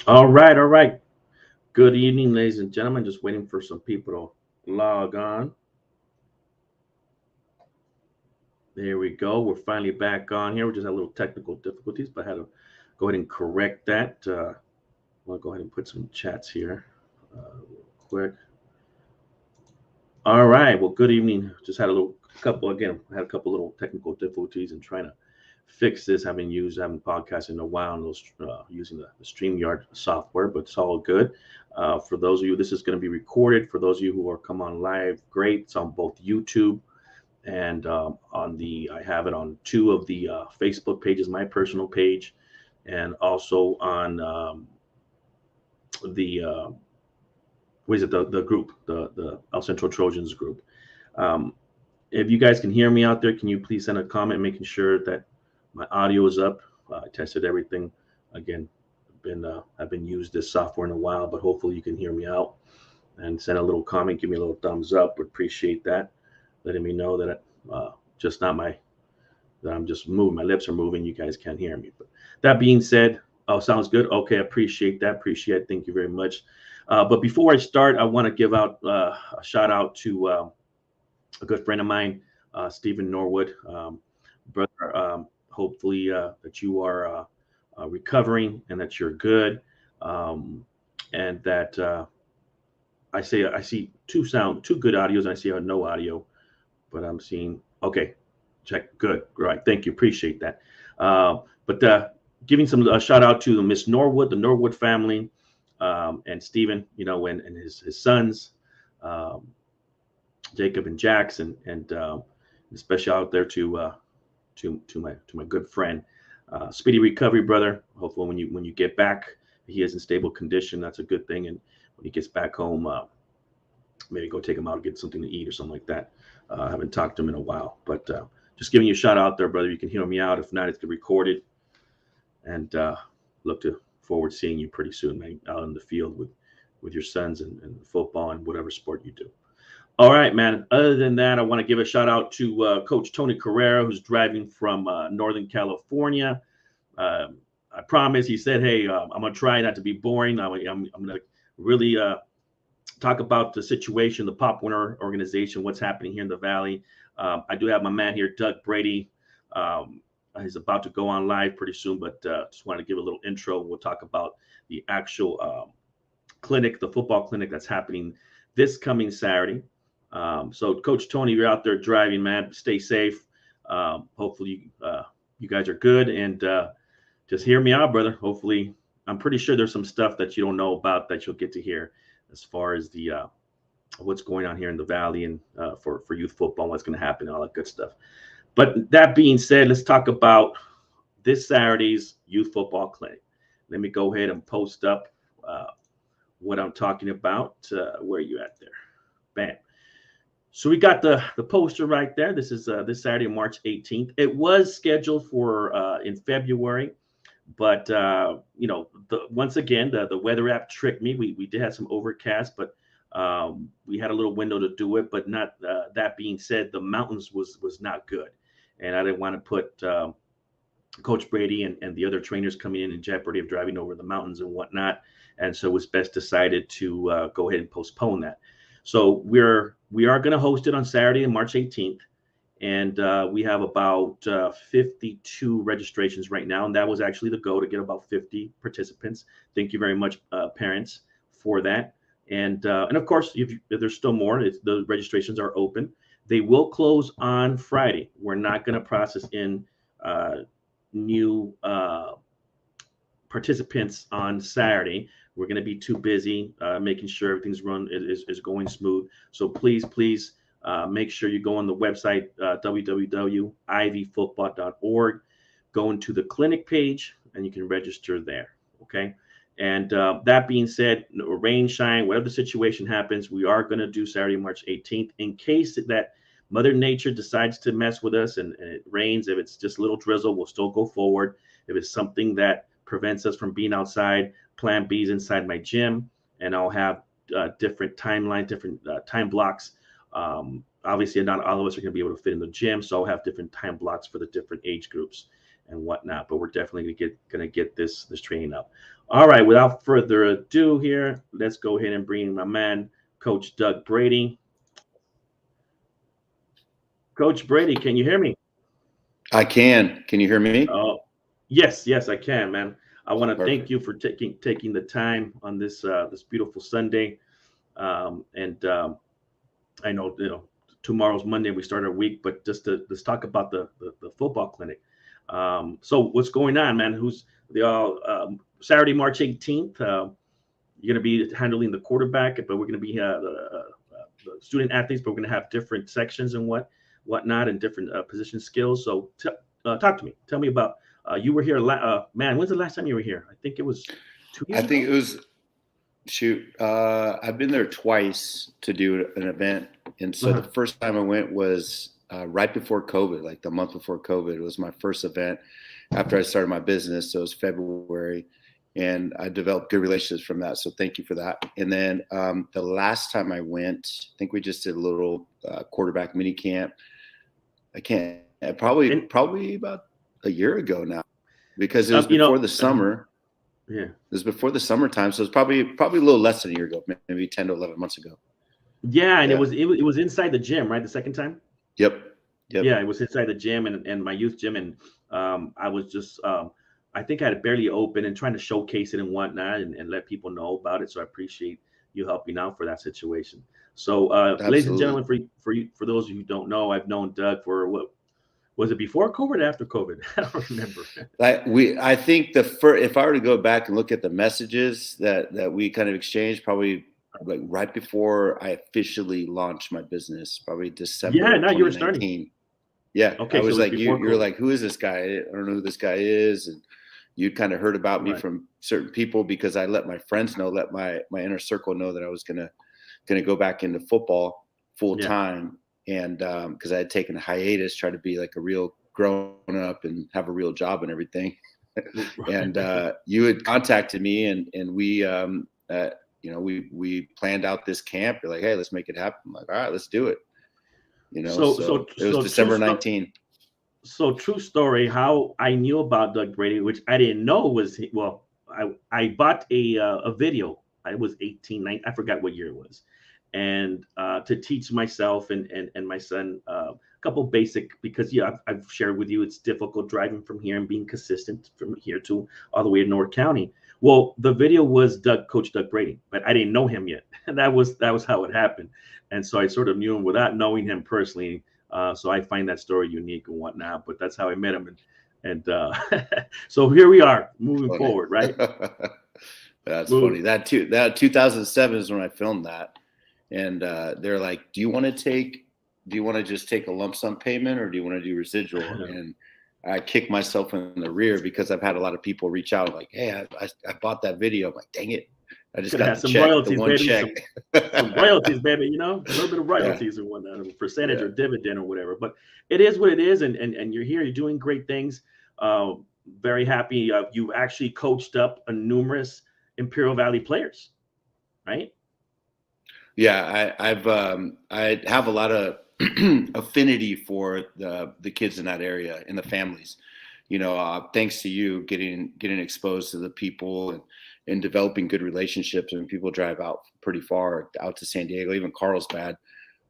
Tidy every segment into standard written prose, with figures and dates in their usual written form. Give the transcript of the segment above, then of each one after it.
All right, all right. Good evening, ladies and gentlemen. Just waiting for some people to log on. There we go. We're finally back on here. We just had a little technical difficulties, but I had to go ahead and correct that. I'll go ahead and put some chats here real quick. All right. Well, good evening. Just had a little couple again. Had a couple little technical difficulties and trying to fix this. Haven't podcasted in a while and those using the StreamYard software, but it's all good. For those of you, this is going to be recorded. For those of you who are come on live, great. It's on both YouTube and I have it on two of the Facebook pages, my personal page, and also on the what is it the group, the El Centro Trojans group. Um, if you guys can hear me out there, can you please send a comment making sure that my audio is up? I tested everything. Again, I've been used this software in a while, but hopefully you can hear me out and send a little comment, give me a little thumbs up. Would appreciate that, letting me know that just not my that I'm just moving. My lips are moving. You guys can't hear me. But that being said, oh, sounds good. Okay, appreciate that. Appreciate it. Thank you very much. But before I start, I want to give out a shout out to a good friend of mine, Stephen Norwood, brother. Hopefully that you are recovering and that you're good, and that I see two good audios and I see no audio, but I'm seeing okay. Check good. Right. Thank you. Appreciate that. But giving some shout out to Miss Norwood, the Norwood family, and Stephen, and his sons, um, Jacob and Jackson, and especially out there to my good friend. Speedy recovery, brother. Hopefully, when you get back, he is in stable condition. That's a good thing. And when he gets back home, maybe go take him out and get something to eat or something like that. I haven't talked to him in a while, but just giving you a shout out there, brother. You can hear me out. If not, it's recorded. And look to forward seeing you pretty soon, man, out in the field with your sons and football and whatever sport you do. All right, man. Other than that, I want to give a shout out to Coach Tony Carrera, who's driving from Northern California. I promise. He said, "Hey, I'm gonna try not to be boring. I'm gonna really talk about the situation, the Pop Warner organization, what's happening here in the Valley." I do have my man here, Doug Brady. Um, he's about to go on live pretty soon, but just wanted to give a little intro. We'll talk about the actual clinic, the football clinic that's happening this coming Saturday. So, Coach Tony, you're out there driving, man. Stay safe. Hopefully, you guys are good, and just hear me out, brother. Hopefully, I'm pretty sure there's some stuff that you don't know about that you'll get to hear as far as the what's going on here in the Valley and for youth football, what's going to happen, all that good stuff. But that being said, let's talk about this Saturday's youth football clinic. Let me go ahead and post up what I'm talking about. Where are you at there? Bam. So we got the poster right there. This is this Saturday, March 18th. It was scheduled for in February, but once again, the weather app tricked me. We did have some overcast, but we had a little window to do it. But not that being said, the mountains was not good, and I didn't want to put Coach Brady and the other trainers coming in jeopardy of driving over the mountains and whatnot. And so it was best decided to go ahead and postpone that. So we are going to host it on Saturday, March 18th, and we have about 52 registrations right now, and that was actually the goal, to get about 50 participants. Thank you very much, parents, for that. And of course, if there's still more, the registrations are open. They will close on Friday. We're not going to process in new participants on Saturday. We're going to be too busy making sure everything's is going smooth. So please make sure you go on the website www.ivyfootball.org, go into the clinic page, and you can register there. Okay. And that being said, rain, shine, whatever the situation happens, we are going to do Saturday, March 18th, in case that Mother Nature decides to mess with us and it rains. If it's just a little drizzle, we'll still go forward. If it's something that prevents us from being outside, plan B is inside my gym, and I'll have different timelines, different time blocks. Obviously, not all of us are going to be able to fit in the gym, so I'll have different time blocks for the different age groups. and whatnot. But we're definitely gonna get this training up. All right, without further ado, here, let's go ahead and bring my man, Coach Doug Brady. Coach Brady, can you hear me? I can. Can you hear me? Oh, yes, I can, man. I want to thank Perfect. you for taking the time on this beautiful Sunday. And I know tomorrow's Monday, we start our week, but just to let's talk about the football clinic. So what's going on, man? Who's the Saturday, March 18th? You're going to be handling the quarterback, but we're going to be the student athletes, but we're going to have different sections and whatnot and different position skills. So talk to me. Tell me about you were here. Man, when's the last time you were here? I think it was 2 years I think ago. it was shoot. I've been there twice to do an event, and so the Uh-huh. first time I went was right before COVID, like the month before COVID. It was my first event after I started my business, so it was February, and I developed good relationships from that. So thank you for that. And then the last time I went, I think we just did a little quarterback mini camp. I can't And probably about a year ago now, because it was um, you before know, the uh-huh. summer. Yeah. It was before the summertime, so it's probably a little less than a year ago, maybe 10 to 11 months ago. Yeah, and Yeah. it was inside the gym, right? The second time. Yep. Yep. Yeah, it was inside the gym and my youth gym, and I was just I think I had it barely open and trying to showcase it and whatnot and let people know about it. So I appreciate you helping out for that situation. So, ladies and Absolutely. gentlemen, for those of you who don't know, I've known Doug for what was it before COVID or after COVID? I don't remember. I think the first, if I were to go back and look at the messages that we kind of exchanged, probably like right before I officially launched my business, probably Yeah, December now you were starting. 2019. Yeah, I Okay, so it was was like, before you're COVID. like, who is this guy? I don't know who this guy is, and you'd kind of heard about me Right. from certain people because I let my friends know, let my inner circle know that I was gonna go back into football full Yeah. time, and because I had taken a hiatus, try to be like a real grown up and have a real job and everything. And you had contacted me, and we we planned out this camp. You're like, hey, let's make it happen. I'm like, all right, let's do it. so so So it was so true December story. 19. So true story. How I knew about Doug Brady, which I didn't know was well. I bought a video. I was 18, 19, I forgot what year it was, and to teach myself and my son a couple basic because yeah I've shared with you it's difficult driving from here and being consistent from here to all the way to North County. Well, the video was Coach Doug Brady, but I didn't know him yet, and that was how it happened. And so I sort of knew him without knowing him personally, so I find that story unique and whatnot. But that's how I met him, and so here we are moving Funny. forward, right? That's Move, funny. That 2007 is when I filmed that, and they're like, do you want to just take a lump sum payment, or do you want to do residual? And I kick myself in the rear because I've had a lot of people reach out like, hey, I bought that video. I'm like, dang it, I just gonna got have the some check, the royalties, one baby. check. Some royalties, baby. A little bit of Yeah, royalties and whatnot, a percentage yeah. or dividend or whatever. But it is what it is, and you're here. You're doing great things. Uh, Very happy. You actually coached up a numerous Imperial Valley players, right? Yeah, I have a lot of affinity for the kids in that area and the families. Thanks to you getting exposed to the people and developing good relationships. And people drive out pretty far out to San Diego, even Carlsbad,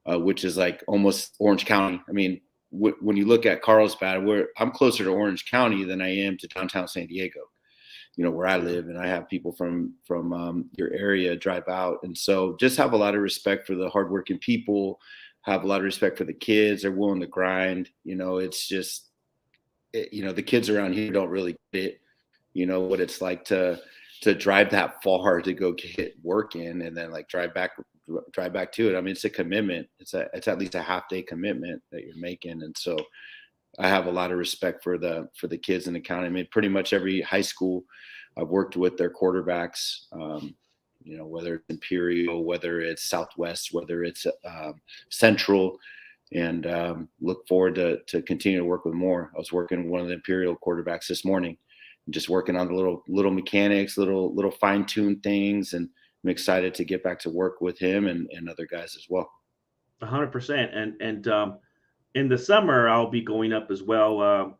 which is like almost Orange County. I mean, when you look at Carlsbad, I'm closer to Orange County than I am to downtown San Diego, where I Yeah. live, and I have people from your area drive out, and so just have a lot of respect for the hardworking people, have a lot of respect for the kids. They're willing to grind. It's just, the kids around here don't really get it. What it's like to drive that far to go get work in, and then like drive back to it. I mean, it's a commitment. It's at least a half day commitment that you're making, and so I have a lot of respect for the kids in the county. I mean, pretty much every high school I've worked with their quarterbacks. Whether it's Imperial, whether it's Southwest, whether it's Central, and look forward to continue to work with more. I was working with one of the Imperial quarterbacks this morning, just working on the little mechanics, little fine tuned things, and I'm excited to get back to work with him and other guys as well. 100%. And in the summer, I'll be going up as well.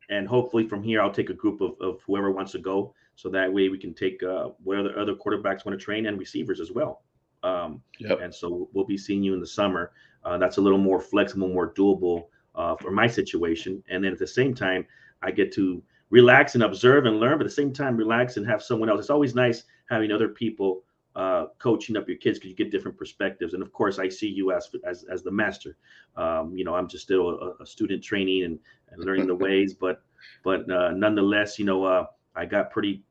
And hopefully from here, I'll take a group of whoever wants to go, so that way we can take where other quarterbacks want to train and receivers as well. Yep. And so we'll be seeing you in the summer. That's a little more flexible, more doable for my situation. And then at the same time, I get to relax and observe and learn, but at the same time, relax and have someone else. It's always nice having other people coaching up your kids, because you get different perspectives. And of course, I see you as the master. I'm just still a student training and learning the ways, but nonetheless, I got pretty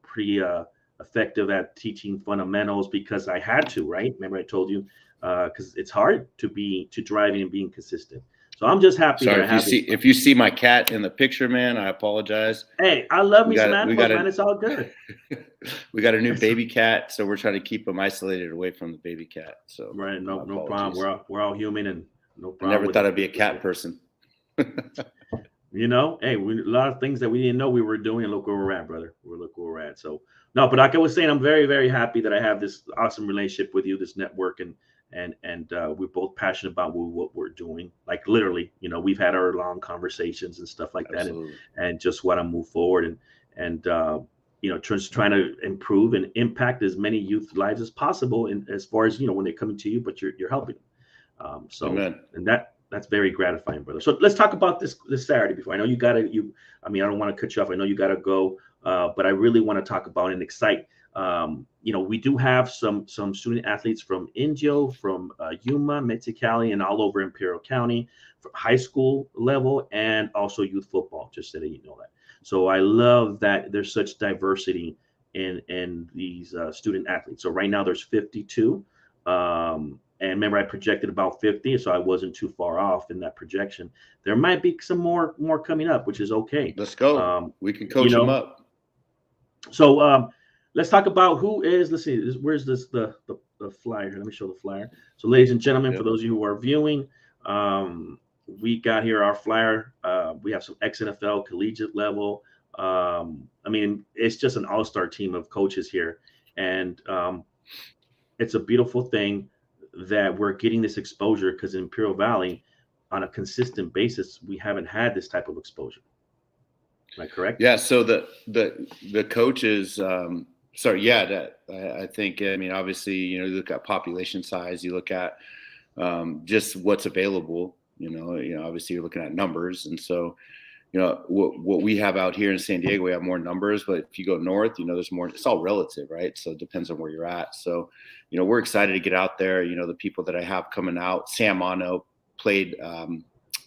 effective at teaching fundamentals because I had to. Right? Remember I told you, because it's hard to driving and being consistent. So I'm just happy Sorry, that I have if you see my cat in the picture, man, I apologize. Hey, I love me some animals, man. It's all good. We got a new baby cat, so we're trying to keep them isolated away from the baby cat. So right, no problem. We're all human, and no problem. I never thought I'd be a cat person. Hey, a lot of things that we didn't know we were doing, and look where we're at, brother. Look where we're at. So no, but like I was saying, I'm very, very happy that I have this awesome relationship with you, this network, and we're both passionate about what we're doing. Like literally, we've had our long conversations and stuff like Absolutely. that, and just want to move forward and just trying to improve and impact as many youth lives as possible, and as far as when they're coming to you, but you're helping them. Amen. And that's very gratifying, brother. So let's talk about this Saturday. Before I know I don't want to cut you off. I know you gotta go, but I really want to talk about and excite. We do have some student athletes from Indio, from Yuma, Mexicali, and all over Imperial County, for high school level, and also youth football. Just so that you know that. So I love that there's such diversity in these student athletes. So right now there's 52. And remember, I projected about 50, so I wasn't too far off in that projection. There might be some more coming up, which is okay. Let's go. We can coach them up. So let's talk about who is. Let's see. Where's this the flyer? Let me show the flyer. So, ladies and gentlemen, for those of you who are viewing, we got here our flyer. We have some ex-NFL collegiate level. It's just an all-star team of coaches here, and it's a beautiful thing that we're getting this exposure, because in Imperial Valley, on a consistent basis, we haven't had this type of exposure. Am I correct? Yeah. So the coaches. I think. Obviously, you look at population size. You look at just what's available. Obviously, you're looking at numbers, and so. What we have out here in San Diego, we have more numbers, but if you go north, there's more. It's all relative, right? So it depends on where you're at. So, we're excited to get out there. The people that I have coming out, Sam Ano played.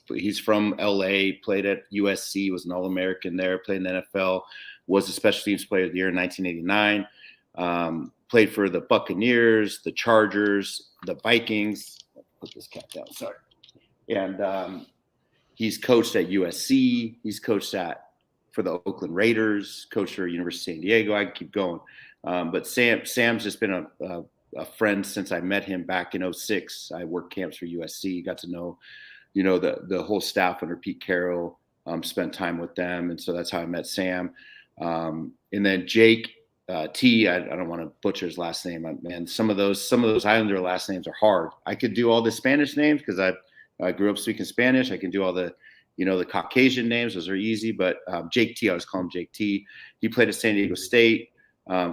He's from LA, played at USC, was an All-American there, played in the NFL, was a Special Teams Player of the Year in 1989. Played for the Buccaneers, the Chargers, the Vikings. I'll put this cat down. Sorry. And he's coached at USC. He's coached for the Oakland Raiders, coached for University of San Diego. I can keep going. But Sam's just been a friend since I met him back in 2006. I worked camps for USC, got to know, the whole staff under Pete Carroll, spent time with them. And so that's how I met Sam. And then Jake T, I don't want to butcher his last name. Man, some of those Islander last names are hard. I could do all the Spanish names because I grew up speaking Spanish. I can do all the, the Caucasian names. Those are easy. But Jake T, I always call him Jake T. He played at San Diego State,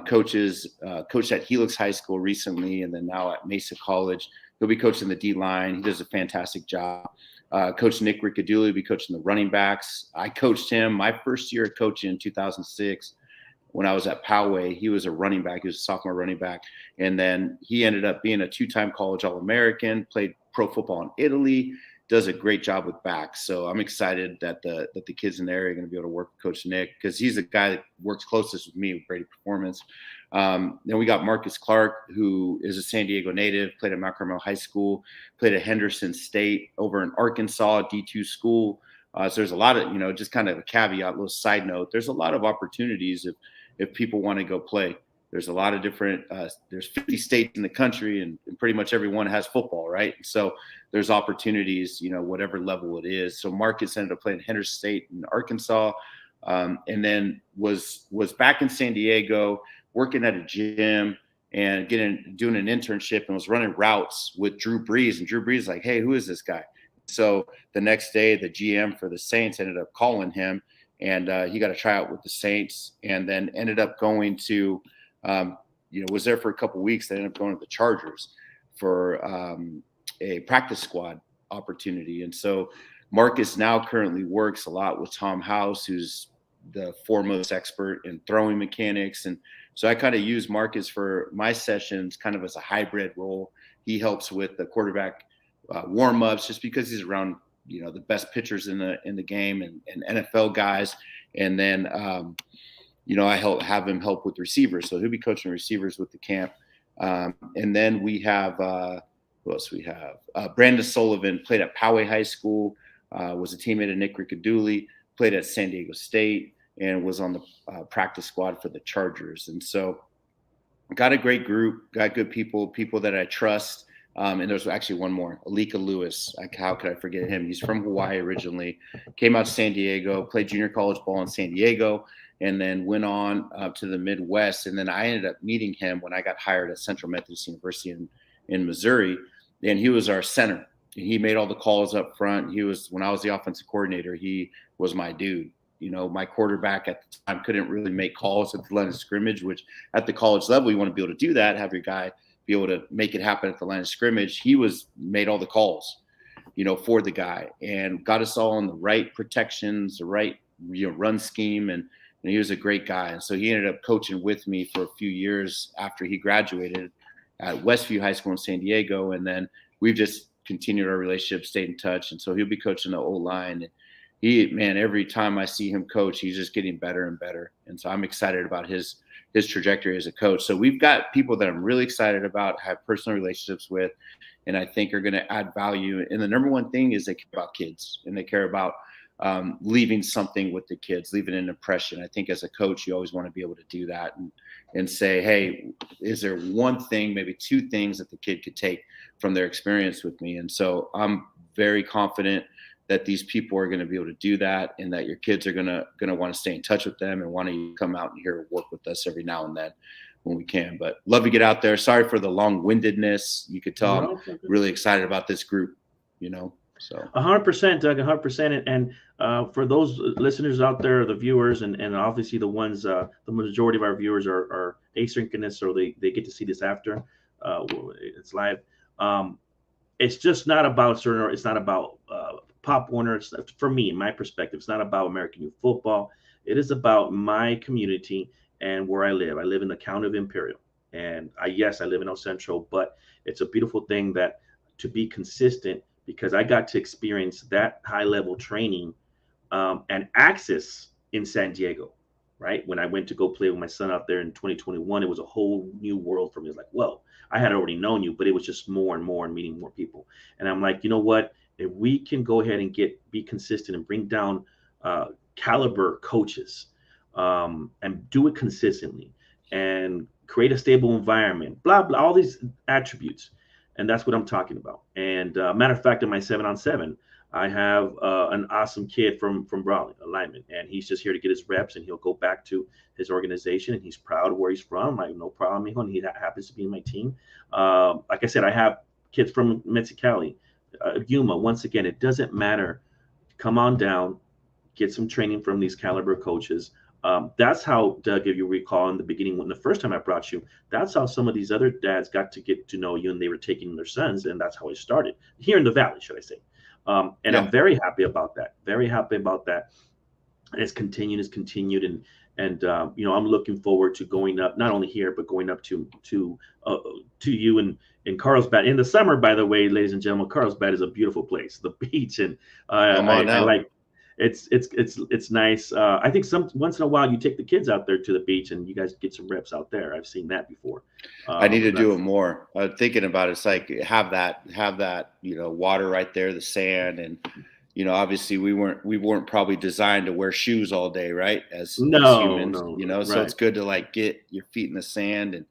coached at Helix High School recently, and then now at Mesa College. He'll be coaching the D-line. He does a fantastic job. Coach Nick Riccadulli will be coaching the running backs. I coached him my first year of coaching in 2006 when I was at Poway. He was a running back. He was a sophomore running back. And then he ended up being a two-time college All-American, played pro football in Italy, does a great job with backs. So I'm excited that the kids in the area are going to be able to work with Coach Nick, because he's the guy that works closest with me with Brady Performance. Then we got Marcus Clark, who is a San Diego native, played at Mount Carmel High School, played at Henderson State over in Arkansas, D2 school. So there's a lot of, just kind of a caveat, little side note. There's a lot of opportunities if people want to go play. There's a lot of different, there's 50 states in the country, and pretty much everyone has football, right? So there's opportunities, whatever level it is. So Marcus ended up playing Henderson State in Arkansas, and then was back in San Diego working at a gym and doing an internship, and was running routes with Drew Brees. And Drew Brees is like, hey, who is this guy? So the next day, the GM for the Saints ended up calling him, and he got a tryout with the Saints, and then ended up going to, was there for a couple of weeks. They ended up going to the Chargers for a practice squad opportunity. And so Marcus now currently works a lot with Tom House, who's the foremost expert in throwing mechanics. And so I kind of use Marcus for my sessions kind of as a hybrid role. He helps with the quarterback warm-ups just because he's around, the best pitchers in the game and NFL guys. And then, I have him help with receivers. So he'll be coaching receivers with the camp. And then we have, who else we have? Brandon Sullivan played at Poway High School, was a teammate of Nick Ricciarduli, played at San Diego State, and was on the practice squad for the Chargers. And so got a great group, got good people that I trust. And there's actually one more, Alika Lewis. How could I forget him? He's from Hawaii originally, came out to San Diego, played junior college ball in San Diego, and then went on to the Midwest. And then I ended up meeting him when I got hired at Central Methodist University in Missouri. And he was our center. He made all the calls up front. When I was the offensive coordinator, he was my dude. My quarterback at the time couldn't really make calls at the line of scrimmage, which at the college level, you want to be able to do that, have your guy be able to make it happen at the line of scrimmage. He made all the calls, for the guy, and got us all in the right protections, the right, run scheme. And he was a great guy. And so he ended up coaching with me for a few years after he graduated at Westview High School in San Diego. And then we've just continued our relationship, stayed in touch. And so he'll be coaching the O-line. And every time I see him coach, he's just getting better and better. And so I'm excited about his trajectory as a coach. So we've got people that I'm really excited about, have personal relationships with, and I think are going to add value. And the number one thing is they care about kids, and they care about leaving something with the kids, leaving an impression. I think as a coach, you always want to be able to do that and say, hey, is there one thing, maybe two things that the kid could take from their experience with me? And so I'm very confident that these people are going to be able to do that, and that your kids are going to want to stay in touch with them and want to come out and here work with us every now and then when we can. But love to get out there. Sorry for the long-windedness. You could tell I'm really excited about this group, so 100%, Doug, 100%. And for those listeners out there, the viewers, and obviously the ones, the majority of our viewers are asynchronous, or they get to see this after it's live. It's just not about it's not about Pop Warner. For me, in my perspective, it's not about American Youth Football. It is about my community and where I live. I live in the county of Imperial, and I live in El Centro, but it's a beautiful thing that to be consistent, because I got to experience that high level training and access in San Diego, right? When I went to go play with my son out there in 2021, it was a whole new world for me. It's like, whoa, I had already known you, but it was just more and more and meeting more people. And I'm like, you know what? If we can go ahead and be consistent and bring down caliber coaches and do it consistently and create a stable environment, blah, blah, all these attributes. And that's what I'm talking about. And matter of fact, in my 7-on-7, I have an awesome kid from Brawley, a lineman, and he's just here to get his reps, and he'll go back to his organization, and he's proud of where he's from. I have no problem, and he happens to be in my team. Like I said, I have kids from Mexicali, Yuma. Once again, it doesn't matter. Come on down, get some training from these caliber coaches. That's how, Doug, if you recall in the beginning, when the first time I brought you, that's how some of these other dads got to get to know you, and they were taking their sons, and that's how it started here in the Valley, should I say. I'm very happy about that. Very happy about that. And it's continued. And I'm looking forward to going up, not only here, but going up to you in Carlsbad in the summer. By the way, ladies and gentlemen, Carlsbad is a beautiful place. The beach, and I like it's nice. I think once in a while you take the kids out there to the beach, and you guys get some reps out there. I've seen that before. I need to do it more. Thinking about it, it's like have that water right there, the sand, and obviously we weren't probably designed to wear shoes all day, right? As humans, so it's good to like get your feet in the sand and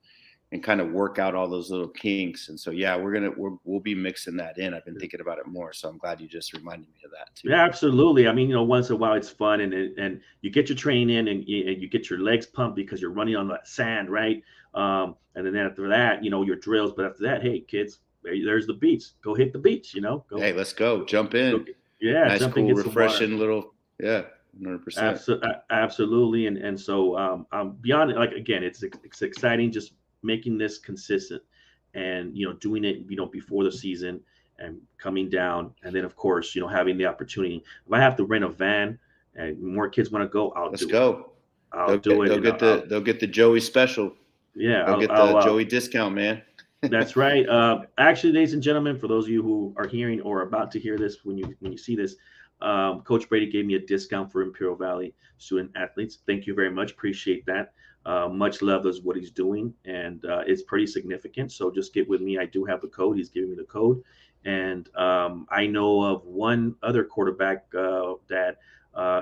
kind of work out all those little kinks. And so, yeah, we'll be mixing that in. I've been thinking about it more. So I'm glad you just reminded me of that too. Yeah, absolutely. I mean, once in a while it's fun, and you get your training in, and you get your legs pumped because you're running on that sand, right? And then after that, your drills. But after that, hey, kids, there's the beach. Go hit the beach. Go. Hey, let's go. Jump in. Yeah, Nice, jump in, cool, get some water. refreshing little. Yeah, 100%. Absolutely, and so beyond it, like again, it's exciting just making this consistent, and doing it before the season and coming down, and then of course having the opportunity. If I have to rent a van and more kids want to go, Let's go. I'll do it. They'll get the Joey special. Yeah, They'll get the Joey discount, man. That's right. Actually, ladies and gentlemen, for those of you who are hearing or about to hear this, when you see this, Coach Brady gave me a discount for Imperial Valley student athletes. Thank you very much. Appreciate that. Much love is what he's doing, and it's pretty significant. So just get with me. I do have the code. He's giving me the code, and I know of one other quarterback that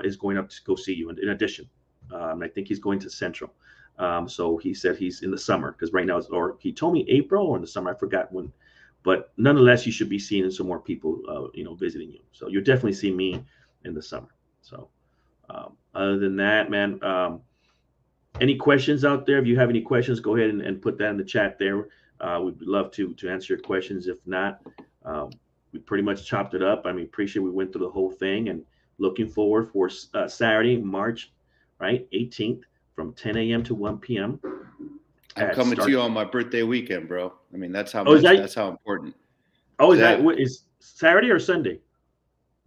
is going up to go see you. In addition, I think he's going to Central. So he said he's in the summer because right now, or he told me April or in the summer. I forgot when, but nonetheless, you should be seeing some more people, visiting you. So you'll definitely see me in the summer. So other than that, man, any questions out there? If you have any questions, go ahead and put that in the chat there. We'd love to answer your questions. If not, we pretty much chopped it up. I mean, appreciate we went through the whole thing and looking forward for Saturday, March 18th. From 10 a.m. to 1 p.m. I'm coming to you on my birthday weekend, bro. I mean, that's how that's how important. Oh, is Saturday or Sunday?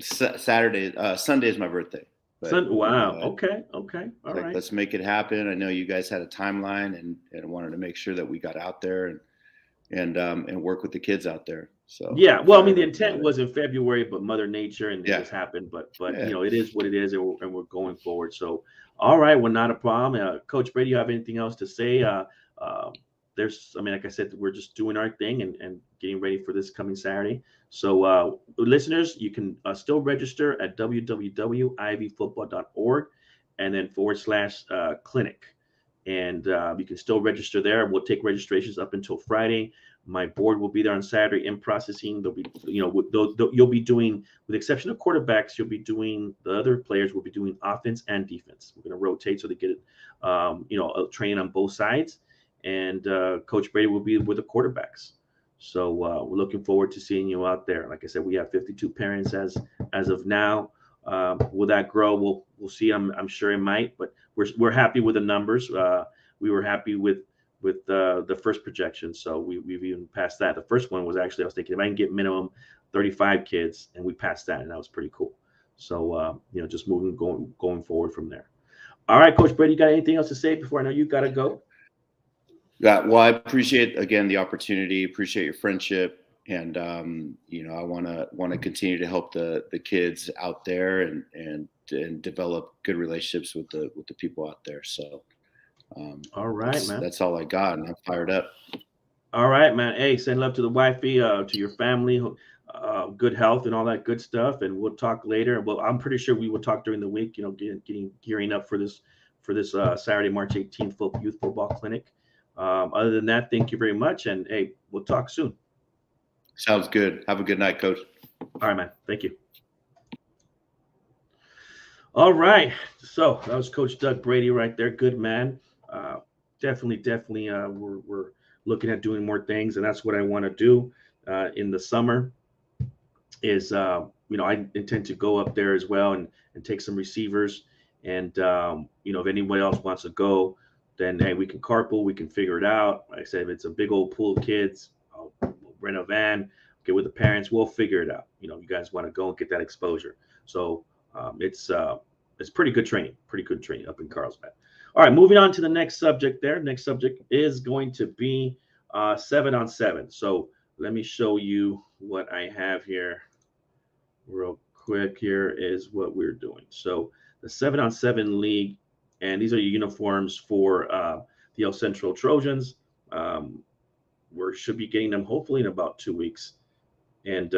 Saturday. Sunday is my birthday. But, wow. Okay. All right. Let's make it happen. I know you guys had a timeline and wanted to make sure that we got out there and work with the kids out there. So yeah, well, I mean, the intent was in February, but Mother Nature and this happened. But it is what it is, and we're going forward. So, all right, well, not a problem. Coach Brady, you have anything else to say? Like I said, we're just doing our thing and getting ready for this coming Saturday. So, listeners, you can still register at www.ivfootball.org and then /clinic. And you can still register there. We'll take registrations up until Friday. My board will be there on Saturday in processing. They'll be, you'll be doing, with the exception of quarterbacks, you'll be doing, the other players will be doing offense and defense. We're going to rotate so they get, a training on both sides. And Coach Brady will be with the quarterbacks. So we're looking forward to seeing you out there. Like I said, we have 52 parents as of now. Will that grow? We'll see. I'm sure it might, but we're happy with the numbers. We were happy with the first projection, so we've even passed that. The first one was actually, I was thinking if I can get minimum 35 kids, and we passed that, and that was pretty cool. So just going forward from there. All right, Coach Brady, you got anything else to say before I know you got to go? Yeah, well, I appreciate again the opportunity. Appreciate your friendship. And I want to continue to help the kids out there and develop good relationships with the people out there. So, all right, man. That's all I got, and I'm fired up. All right, man. Hey, send love to the wifey, to your family, good health and all that good stuff. And we'll talk later. Well, I'm pretty sure we will talk during the week. Gearing up for this Saturday, March 18th youth football clinic. Other than that, thank you very much, and hey, we'll talk soon. Sounds good. Have a good night, Coach. All right, man. Thank you. All right. So that was Coach Doug Brady right there. Good man. Definitely. We're looking at doing more things, and that's what I want to do in the summer. Is I intend to go up there as well and take some receivers, and if anyone else wants to go, then hey, we can carpool. We can figure it out. Like I said, if it's a big old pool of kids, I'll rent a van, get with the parents. We'll figure it out. You guys want to go and get that exposure. So it's pretty good training up in Carlsbad. All right, moving on to the next subject there. Next subject is going to be 7-on-7. So let me show you what I have here real quick. Here is what we're doing. So the 7-on-7 league, and these are your uniforms for the El Centro Trojans. We should be getting them hopefully in about 2 weeks. And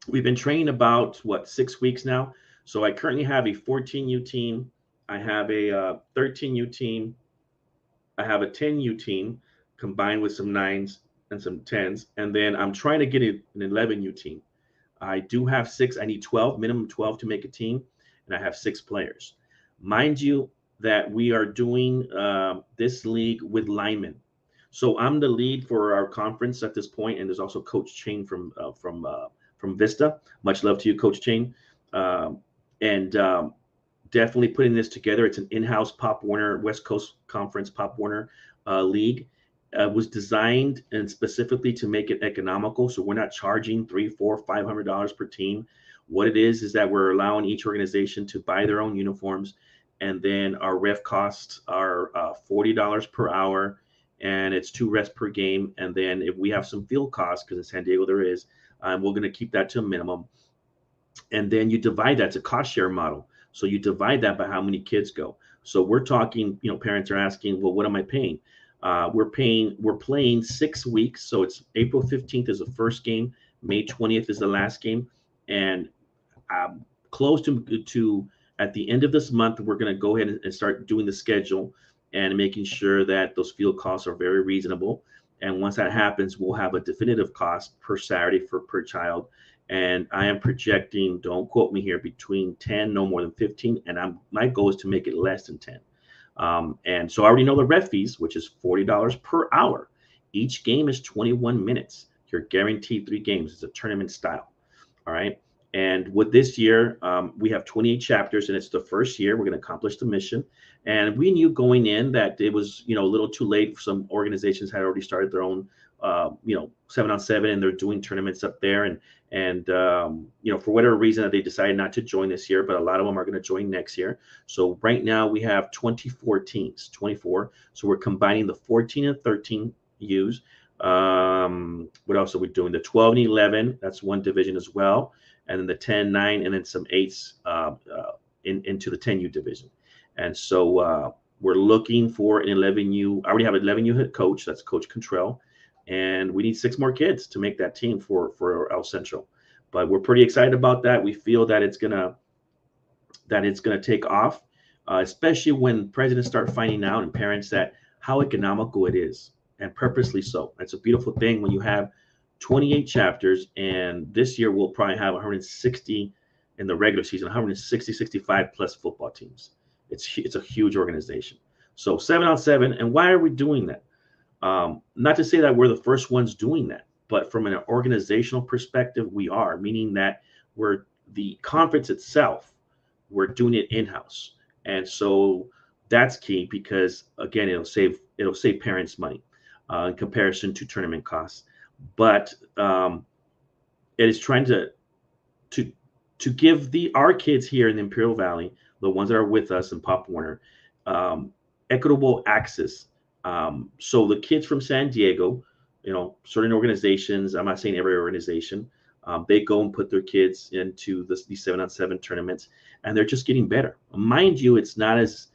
we've been training about 6 weeks now. So I currently have a 14U team. I have a 13U team. I have a 10U team combined with some 9s and some 10s. And then I'm trying to get an 11U team. I do have 6. I need 12, minimum 12 to make a team. And I have 6 players. Mind you that we are doing this league with linemen. So I'm the lead for our conference at this point, and there's also Coach Chain from Vista. Much love to you, Coach Chain. Um, and Definitely putting this together. It's an in-house Pop Warner West Coast Conference Pop Warner league. Was designed and specifically to make it economical. So we're not charging $300, $400, $500 per team. What it is that we're allowing each organization to buy their own uniforms, and then our ref costs are $40 per hour, and it's 2 refs per game. And then if we have some field costs, because in San Diego there is, we're going to keep that to a minimum. And then you divide that. It's a cost share model. So you divide that by how many kids go. So we're talking, parents are asking, well, what am I paying? We're playing 6 weeks. So it's April 15th is the first game. May 20th is the last game. And close to at the end of this month, we're going to go ahead and start doing the schedule and making sure that those field costs are very reasonable. And once that happens, we'll have a definitive cost per Saturday per child. And I am projecting, don't quote me here, between 10, no more than 15. And my goal is to make it less than 10. And so I already know the ref fees, which is $40 per hour. Each game is 21 minutes. You're guaranteed 3 games. It's a tournament style. All right. And with this year, we have 28 chapters, and it's the first year we're going to accomplish the mission. And we knew going in that it was, a little too late. Some organizations had already started their own, 7-on-7, and they're doing tournaments up there. And for whatever reason that they decided not to join this year, but a lot of them are going to join next year. So right now we have 24 teams, 24. So we're combining the 14 and 13 U's. What else are we doing? The 12 and 11, that's one division as well. And then the 10, 9, and then some 8s into the 10U division. And so we're looking for an 11U. I already have an 11U head coach. That's Coach Contrell. And we need 6 more kids to make that team for El Centro. But we're pretty excited about that. We feel that it's gonna take off, especially when presidents start finding out, and parents, that how economical it is, and purposely so. It's a beautiful thing when you have 28 chapters, and this year we'll probably have 160 in the regular season, 160, 65 plus football teams. It's a huge organization. So 7-on-7, and why are we doing that? Not to say that we're the first ones doing that, but from an organizational perspective, we are, meaning that we're the conference itself, we're doing it in-house. And so that's key, because again, it'll save parents money in comparison to tournament costs. But it is trying to give our kids here in the Imperial Valley, the ones that are with us in Pop Warner, equitable access. So the kids from San Diego, certain organizations, I'm not saying every organization, they go and put their kids into these 7-on-7 tournaments, and they're just getting better. Mind you, it's not as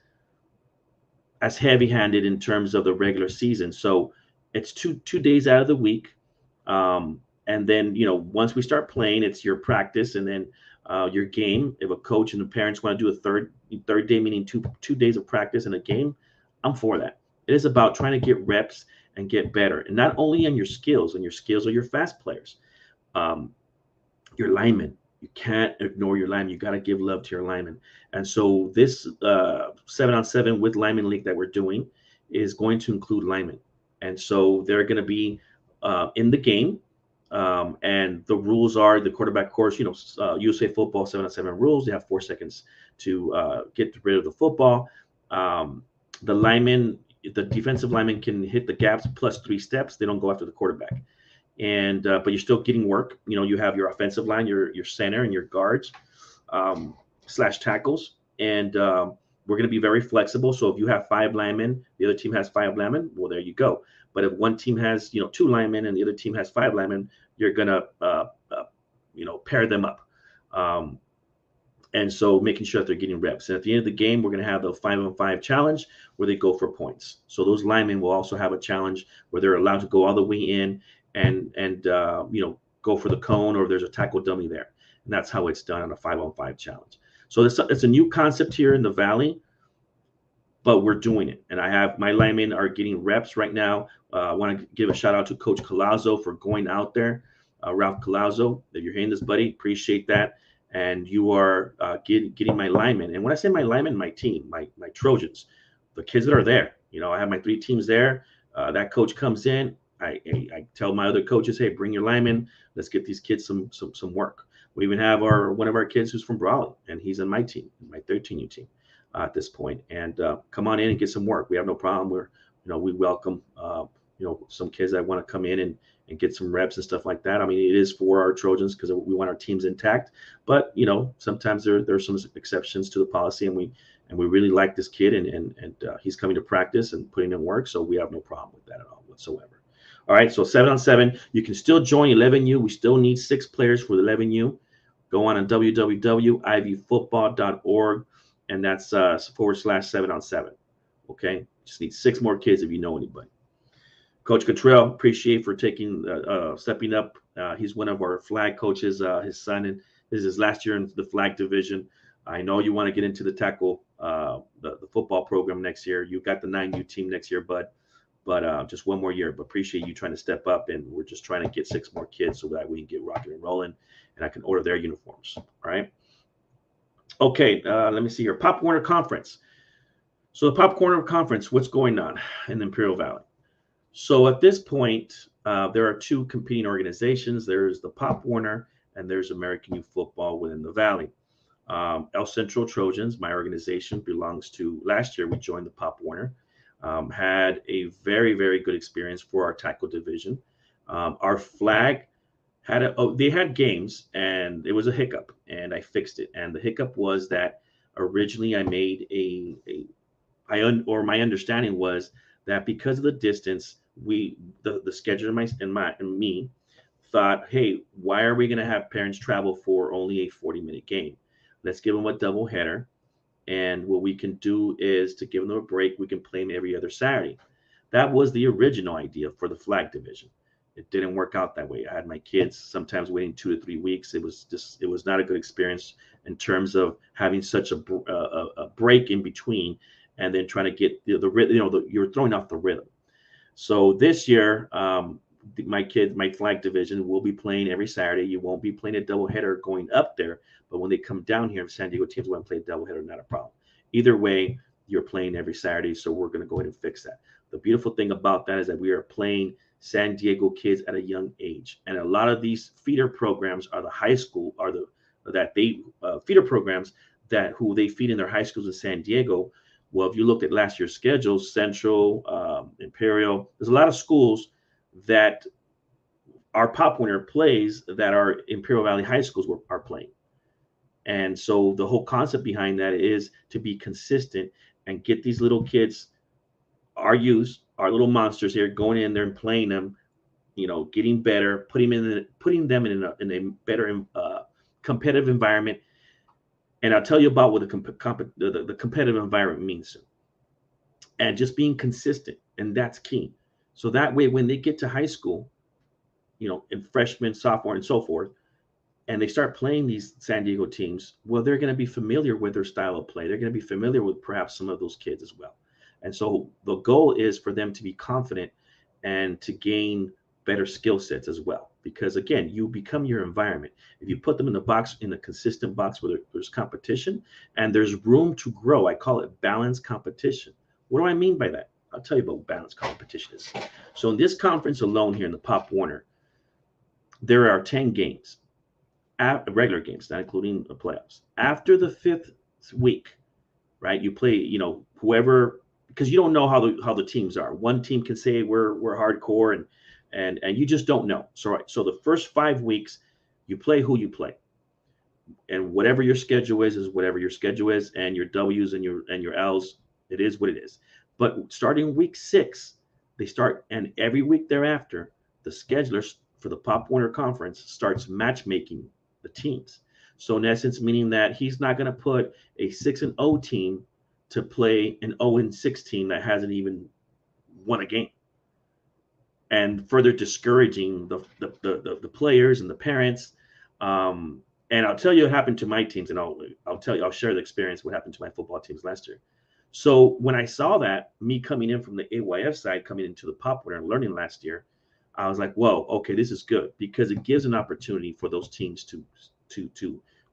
heavy-handed in terms of the regular season. So it's two days out of the week. And then, once we start playing, it's your practice, and then your game. If a coach and the parents want to do a third day, meaning two days of practice and a game, I'm for that. It is about trying to get reps and get better, and not only in your skills, and your skills are your fast players, your linemen. You can't ignore your linemen. You got to give love to your linemen. And so this 7-on-7 with lineman league that we're doing is going to include linemen, and so they're going to be in the game. And the rules are the quarterback course, USA football 7-on-7 rules. They have 4 seconds to get rid of the football. The linemen, the defensive linemen, can hit the gaps plus 3 steps. They don't go after the quarterback. And but you're still getting work. You have your offensive line, your center, and your guards / tackles. And we're going to be very flexible. So if you have 5 linemen, the other team has 5 linemen, well, there you go. But if one team has 2 linemen and the other team has 5 linemen, you're going to pair them up. And so making sure that they're getting reps. And at the end of the game, we're going to have the 5-on-5 challenge where they go for points. So those linemen will also have a challenge where they're allowed to go all the way in and go for the cone, or there's a tackle dummy there. And that's how it's done on a 5-on-5 challenge. So it's a new concept here in the Valley, but we're doing it. And I have my linemen are getting reps right now. I want to give a shout out to Coach Colazzo for going out there. Ralph Colazzo, if you're hearing this, buddy, appreciate that. And you are getting my linemen. And when I say my linemen, my team, my Trojans, the kids that are there. I have my 3 teams there. That coach comes in. I tell my other coaches, hey, bring your linemen. Let's get these kids some work. We even have one of our kids who's from Brawley, and he's on my team, my 13U team at this point. And come on in and get some work. We have no problem. We welcome some kids that want to come in and get some reps and stuff like that. I mean, it is for our Trojans because we want our teams intact. But sometimes there's some exceptions to the policy, and we really like this kid, and he's coming to practice and putting in work. So we have no problem with that at all whatsoever. All right, so 7-on-7, you can still join 11U. We still need 6 players for the 11U. Go on www.ivfootball.org, and that's /7-on-7. Okay, just need 6 more kids if you know anybody. Coach Cottrell, appreciate for stepping up. He's one of our flag coaches. His son, and this is his last year in the flag division. I know you want to get into the tackle, the football program next year. You've got the 9U team next year, but just one more year. But appreciate you trying to step up, and we're just trying to get 6 more kids so that we can get rocking and rolling, and I can order their uniforms. All right. Okay, let me see here. Pop Warner Conference. So the Pop Warner Conference, what's going on in the Imperial Valley? So at this point, there are 2 competing organizations. There's the Pop Warner, and there's American Youth Football within the Valley. El Centro Trojans, my organization, belongs to, last year we joined the Pop Warner. Had a very, very good experience for our tackle division. Our flag they had games, and it was a hiccup, and I fixed it. And the hiccup was that originally I made my understanding was that because of the distance, the scheduler and me thought, hey, why are we going to have parents travel for only a 40-minute game? Let's give them a doubleheader. And what we can do is to give them a break, we can play them every other Saturday. That was the original idea for the flag division. It didn't work out that way. I had my kids sometimes waiting 2 to 3 weeks. It was not a good experience in terms of having such a break in between, and then trying to get the rhythm. You're throwing off the rhythm. So this year, my flag division will be playing every Saturday. You won't be playing a doubleheader going up there, but when they come down here, San Diego teams want to play a doubleheader, not a problem. Either way, you're playing every Saturday, so we're going to go ahead and fix that. The beautiful thing about that is that we are playing San Diego kids at a young age, and a lot of these feeder programs are the high school, feeder programs who they feed in their high schools in San Diego. Well, if you look at last year's schedule, Central, Imperial, there's a lot of schools that our Pop Warner plays that our Imperial Valley high schools are playing. And so the whole concept behind that is to be consistent and get these little kids, our youth, our little monsters here, going in there and playing them, getting better, putting them in a better competitive environment. And I'll tell you about what the competitive environment means. And just being consistent, and that's key. So that way, when they get to high school, in freshman, sophomore, and so forth, and they start playing these San Diego teams, well, they're going to be familiar with their style of play. They're going to be familiar with perhaps some of those kids as well. And so the goal is for them to be confident and to gain better skill sets as well. Because again, you become your environment. If you put them in the box, in a consistent box where there's competition and there's room to grow, I call it balanced competition. What do I mean by that? I'll tell you about what balanced competition is. So in this conference alone here in the Pop Warner, there are 10 games, regular games, not including the playoffs. After the 5th week, right, you play, whoever, because you don't know how the teams are. One team can say we're hardcore, and you just don't know. So the first 5 weeks, you play who you play, and whatever your schedule is whatever your schedule is, and your W's and your L's, it is what it is. But starting week 6, they start, and every week thereafter, the schedulers for the Pop Warner Conference starts matchmaking the teams. So in essence, meaning that he's not going to put a 6-0 team to play an 0-6 team that hasn't even won a game, and further discouraging the players and the parents. And I'll tell you what happened to my teams, and I'll share the experience what happened to my football teams last year. So when I saw that, me coming in from the AYF side, coming into the Pop Warner and learning last year, I was like, whoa, okay, this is good, because it gives an opportunity for those teams to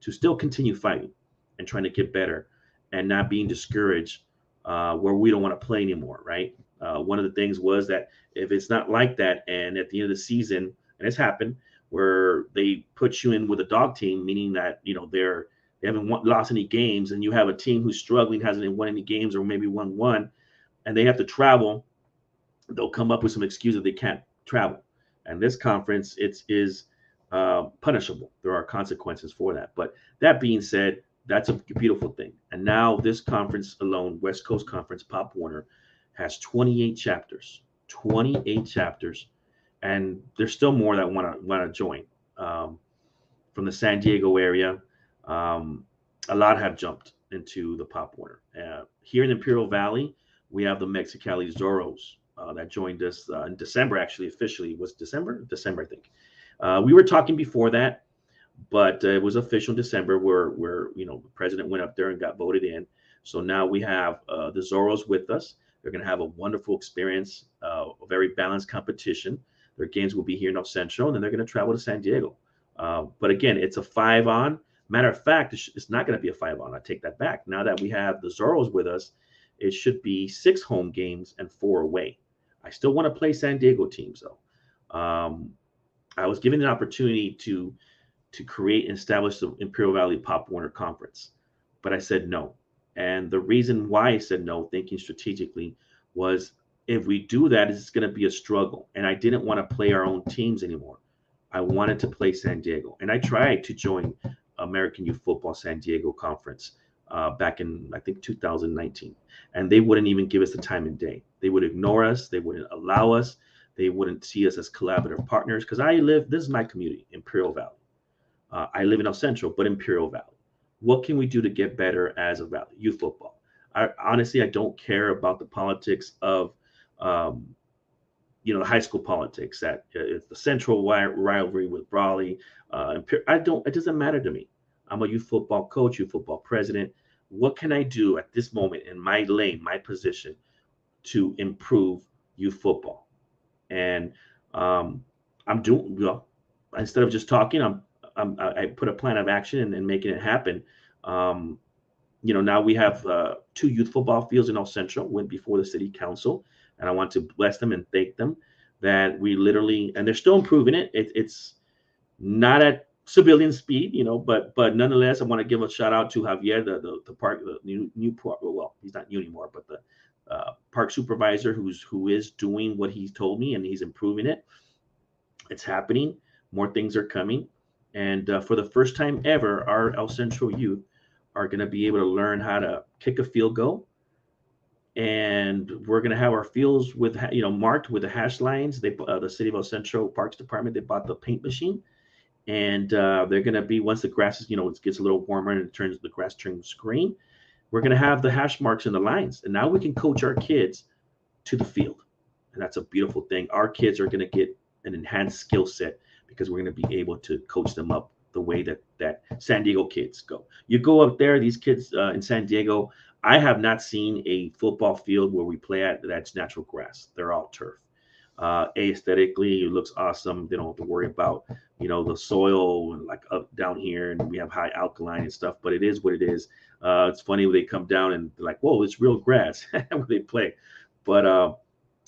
still continue fighting and trying to get better and not being discouraged where we don't want to play anymore, right? One of the things was that if it's not like that, and at the end of the season, and it's happened, where they put you in with a dog team, meaning that they haven't lost any games, and you have a team who's struggling, hasn't won any games, or maybe won one, and they have to travel, they'll come up with some excuse that they can't travel. And this conference, it is punishable. There are consequences for that. But that being said, that's a beautiful thing. And now this conference alone, West Coast Conference, Pop Warner, has 28 chapters. 28 chapters, and there's still more that want to join. From the San Diego area, a lot have jumped into the Pop Warner. Here in Imperial Valley, we have the Mexicali Zorros that joined us in December. Actually, officially, it was December, I think. We were talking before that, but it was official in December where the president went up there and got voted in. So now we have the Zorros with us. They're going to have a wonderful experience, a very balanced competition. Their games will be here in El Centro, and then they're going to travel to San Diego. But again, it's a 5-on. Matter of fact, it's not going to be a 5-on. I take that back. Now that we have the Zorros with us, it should be 6 home games and 4 away. I still want to play San Diego teams, though. I was given an opportunity to create and establish the Imperial Valley Pop Warner Conference, but I said no. And the reason why I said no, thinking strategically, was if we do that, it's going to be a struggle. And I didn't want to play our own teams anymore. I wanted to play San Diego. And I tried to join American Youth Football San Diego Conference back in, I think, 2019. And they wouldn't even give us the time and day. They would ignore us. They wouldn't allow us. They wouldn't see us as collaborative partners, because this is my community, Imperial Valley. I live in El Centro, but Imperial Valley. What can we do to get better as a valley? Youth football. Honestly, I don't care about the politics of, the high school politics. That it's the central rivalry with Brawley. It doesn't matter to me. I'm a youth football coach, youth football president. What can I do at this moment in my lane, my position, to improve youth football? And I'm doing well. Instead of just talking, I put a plan of action and making it happen. Now we have 2 youth football fields in El Centro, went before the city council, and I want to bless them and thank them that we literally, and they're still improving it. It's not at civilian speed, but nonetheless, I want to give a shout out to Javier, the park, the new park. Well, he's not new anymore, but the park supervisor who is doing what he's told me, and he's improving it. It's happening. More things are coming. And for the first time ever, our El Centro youth are going to be able to learn how to kick a field goal. And we're going to have our fields with, marked with the hash lines. The City of El Centro Parks Department, they bought the paint machine. And they're going to be, once the grass is, it gets a little warmer and the grass turns green, we're going to have the hash marks in the lines. And now we can coach our kids to the field. And that's a beautiful thing. Our kids are going to get an enhanced skill set, because we're going to be able to coach them up the way that San Diego kids go. You go up there, these kids in San Diego, I have not seen a football field where we play at that's natural grass. They're all turf. Aesthetically, it looks awesome. They don't have to worry about, the soil like up down here, and we have high alkaline and stuff, but it is what it is. It's funny when they come down and they're like, whoa, it's real grass when they play. But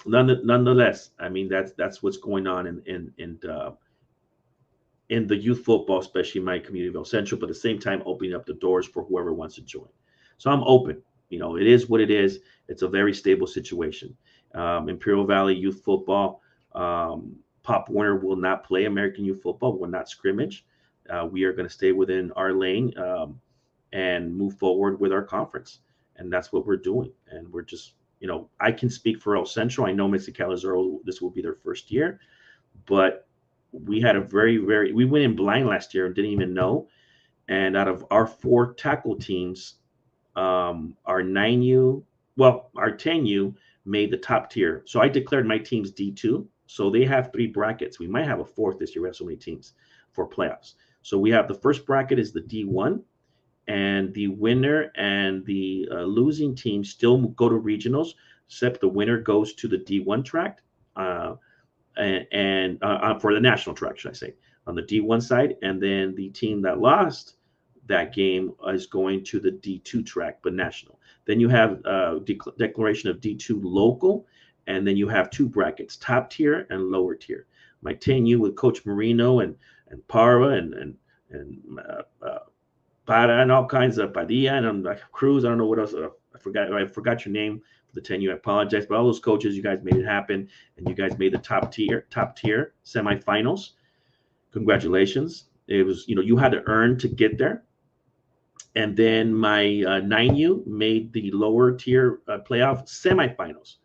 nonetheless, I mean, that's what's going on in the youth football, especially in my community of El Centro, but at the same time, opening up the doors for whoever wants to join. So I'm open. It is what it is. It's a very stable situation. Imperial Valley Youth Football, Pop Warner will not play American Youth Football, will not scrimmage. We are going to stay within our lane and move forward with our conference. And that's what we're doing. And we're just, I can speak for El Centro. I know Mexicali, this will be their first year, but we had we went in blind last year and didn't even know. And out of our 4 tackle teams, our 9U, our 10U made the top tier. So I declared my teams D2. So they have 3 brackets. We might have a 4th this year. We have so many teams for playoffs. So we have the first bracket is the D1, and the winner and the losing team still go to regionals, except the winner goes to the D1 track. And for the national track, should I say, on the D1 side. And then the team that lost that game is going to the D2 track, but national. Then you have declaration of D2 local, and then you have two brackets, top tier and lower tier. My 10U with Coach Marino and Parra and Para and all kinds of Padilla and Cruz. I don't know what else. I forgot your name for the 10U. I apologize, but all those coaches, you guys made it happen, and you guys made the top tier semifinals. Congratulations! It was, you had to earn to get there. And then my 9U made the lower tier playoff semifinals.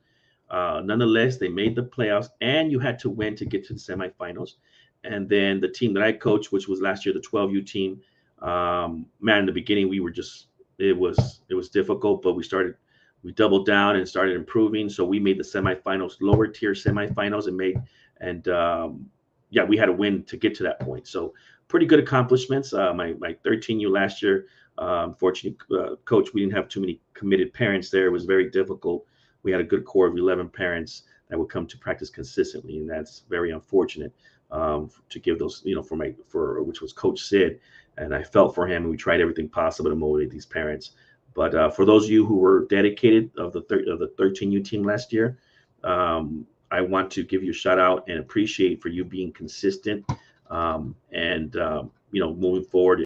Nonetheless, they made the playoffs, and you had to win to get to the semifinals. And then the team that I coached, which was last year, the 12U team, man, in the beginning we were just it was difficult, but we doubled down and started improving. So we made the semifinals, lower tier semifinals, yeah, we had to win to get to that point. So pretty good accomplishments. My 13U last year, unfortunately, coach, we didn't have too many committed parents there. It was very difficult. We had a good core of 11 parents that would come to practice consistently, and that's very unfortunate. To give those, for which was Coach Sid, and I felt for him, and we tried everything possible to motivate these parents. But for those of you who were dedicated of the 13U team last year, I want to give you a shout out and appreciate for you being consistent, and moving forward.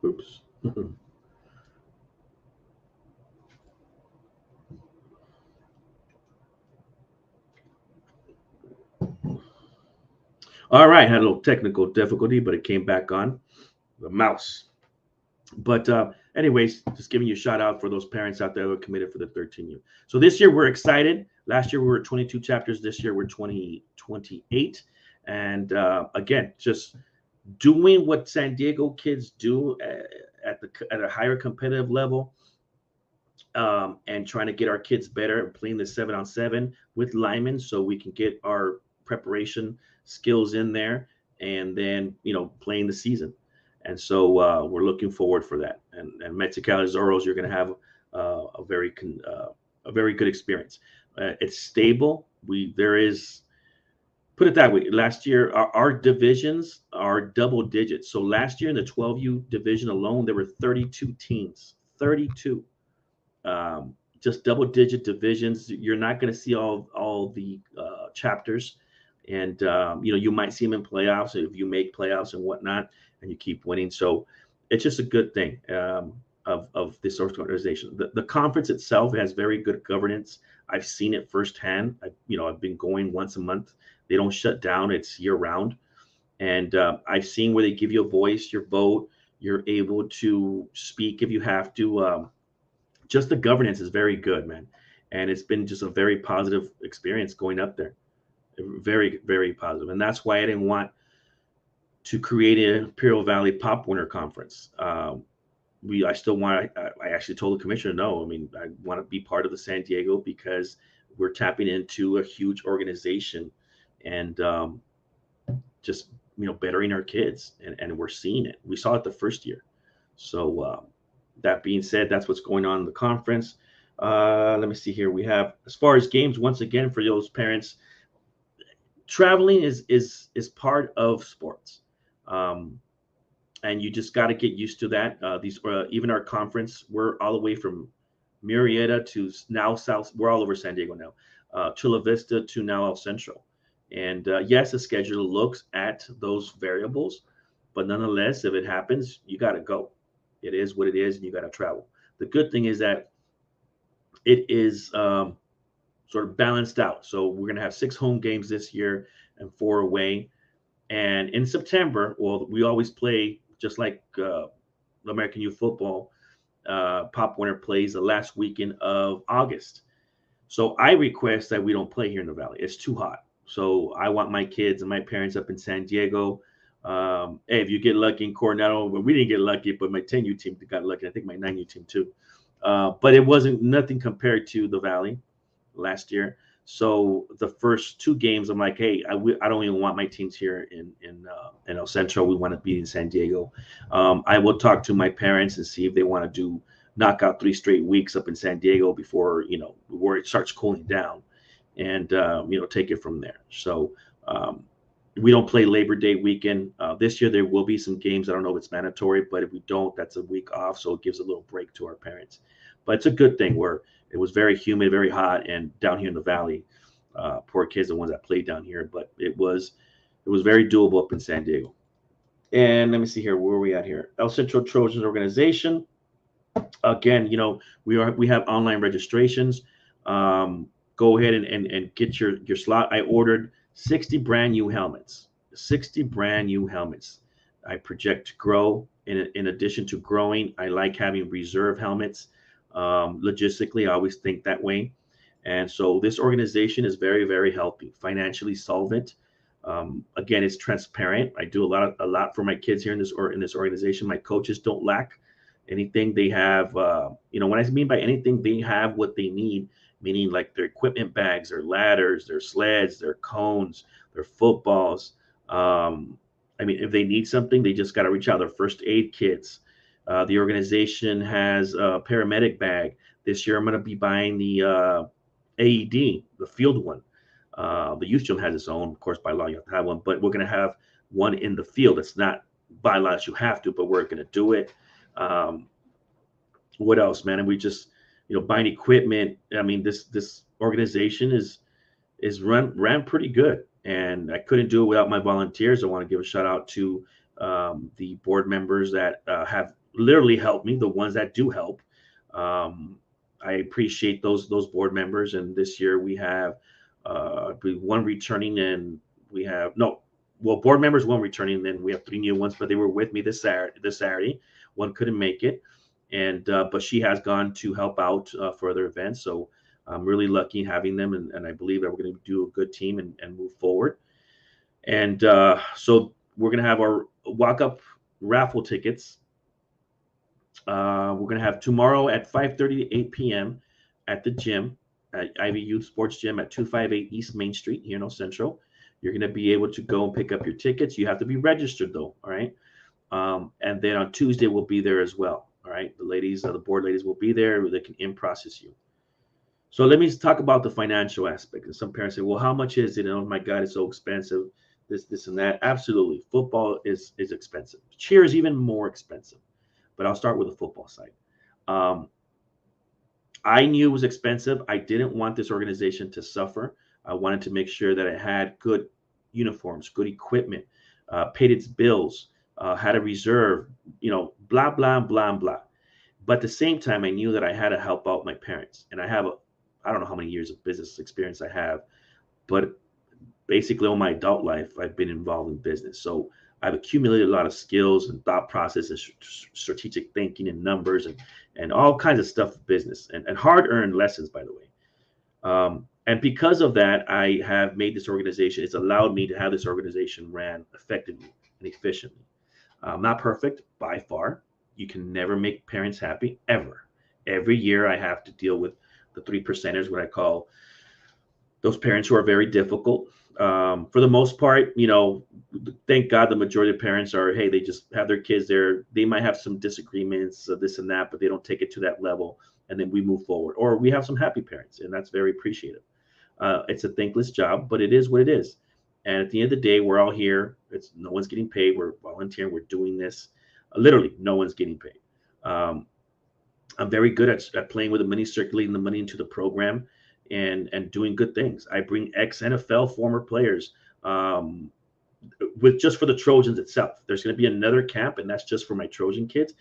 Oops. All right, had a little technical difficulty, but it came back on the mouse. But anyways, just giving you a shout out for those parents out there who are committed for the 13U. So this year we're excited. Last year we were at 22 chapters. This year we're 28. And again, just doing what San Diego kids do at a higher competitive level, and trying to get our kids better and playing the 7-on-7 with linemen so we can get our preparation skills in there, and then playing the season. And so we're looking forward for that. And Mexicali Zorros, you're going to have a very good experience. It's stable. There is, put it that way. Last year, our divisions are double digits. So last year in the 12U division alone, there were 32 teams. 32. Just double digit divisions. You're not going to see all the chapters, and you might see them in playoffs if you make playoffs and whatnot, and you keep winning. So it's just a good thing of this organization. The conference itself has very good governance. I've seen it firsthand. I've been going once a month. They don't shut down. It's year round, and I've seen where they give you a voice, your vote. You're able to speak if you have to. Just the governance is very good, man. And it's been just a very positive experience going up there. Very, very positive. And that's why I didn't want to create an Imperial Valley Pop Warner conference. I actually told the commissioner, no, I want to be part of the San Diego because we're tapping into a huge organization and just, bettering our kids. And we're seeing it. We saw it the first year. So, that being said, that's what's going on in the conference. Let me see here. We have, as far as games, once again, for those parents, traveling is part of sports, and you just got to get used to that. Even our conference, we're all the way from Murrieta to now South. We're all over San Diego now, Chula Vista to now El Centro. And yes, the schedule looks at those variables, but nonetheless, if it happens, you got to go. It is what it is, and you got to travel. The good thing is that it is sort of balanced out. So we're going to have 6 home games this year and 4 away. And in September, well, we always play just like American Youth Football. Pop Warner plays the last weekend of August. So I request that we don't play here in the Valley. It's too hot. So I want my kids and my parents up in San Diego. Hey, if you get lucky in Coronado, but we didn't get lucky, but my 10U team got lucky. I think my 9U team too. But it wasn't nothing compared to the Valley last year. So the first two games, I'm like, hey, I don't even want my teams here in El Centro. We want to be in San Diego. I will talk to my parents and see if they want to knock out 3 straight weeks up in San Diego before where it starts cooling down, and take it from there. So we don't play Labor Day weekend this year. There will be some games. I don't know if it's mandatory, but if we don't, that's a week off, so it gives a little break to our parents. But it's a good thing where it was very humid, very hot, and down here in the valley, poor kids, the ones that played down here, but it was very doable up in San Diego. And let me see here, where are we at here? El Centro Trojans organization. Again, we have online registrations. Go ahead and get your slot. I ordered 60 brand new helmets. 60 brand new helmets. I project to grow. In addition to growing, I like having reserve helmets. Logistically, I always think that way. And so this organization is very, very healthy, financially solvent. Again, it's transparent. I do a lot for my kids here in this organization. My coaches don't lack anything. They have, what I mean by anything, they have what they need, meaning like their equipment bags, their ladders, their sleds, their cones, their footballs. If they need something, they just got to reach out. Their first aid kits. The organization has a paramedic bag. This year, I'm going to be buying the AED, the field one. The youth gym has its own, of course, by law, you have to have one, but we're going to have one in the field. It's not by law that you have to, but we're going to do it. What else, man? And we just, buying equipment. I mean, this organization is ran pretty good, and I couldn't do it without my volunteers. I want to give a shout out to the board members that have literally helped me, the ones that do help. I appreciate those board members. And this year we have one returning, and we have board members, one returning, then we have 3 new ones, but they were with me this Saturday. One couldn't make it, and but she has gone to help out for other events. So I'm really lucky having them, and I believe that we're going to do a good team and move forward. And so we're going to have our walk-up raffle tickets. We're going to have tomorrow at 5:30 to 8 p.m. at the gym, at Ivy Youth Sports Gym at 258 East Main Street here in El Centro. You're going to be able to go and pick up your tickets. You have to be registered, though, all right? And then on Tuesday, we'll be there as well, all right? The ladies, the board ladies will be there. They can in-process you. So let me talk about the financial aspect. And some parents say, well, how much is it? And, oh, my God, it's so expensive, this, and that. Absolutely. Football is expensive. Cheer is even more expensive. But I'll start with the football side. I knew it was expensive. I didn't want this organization to suffer. I wanted to make sure that it had good uniforms, good equipment, paid its bills, had a reserve, blah, blah, blah, blah. But at the same time, I knew that I had to help out my parents. And I don't know how many years of business experience I have, but basically all my adult life, I've been involved in business. So I've accumulated a lot of skills and thought process and strategic thinking and numbers and all kinds of stuff of business and hard-earned lessons, by the way. And because of that, I have made this organization. It's allowed me to have this organization ran effectively and efficiently. Not perfect by far. You can never make parents happy, ever. Every year I have to deal with the 3%ers, what I call those parents who are very difficult. For the most part, thank God the majority of parents are, hey, they just have their kids there. They might have some disagreements, this and that, but they don't take it to that level. And then we move forward. Or we have some happy parents, and that's very appreciative. It's a thankless job, but it is what it is. And at the end of the day, we're all here. No one's getting paid. We're volunteering. We're doing this. Literally, no one's getting paid. I'm very good at playing with the money, circulating the money into the program, and doing good things. I bring ex-NFL former players with just for the Trojans itself. There's going to be another camp, and that's just for my Trojan kids.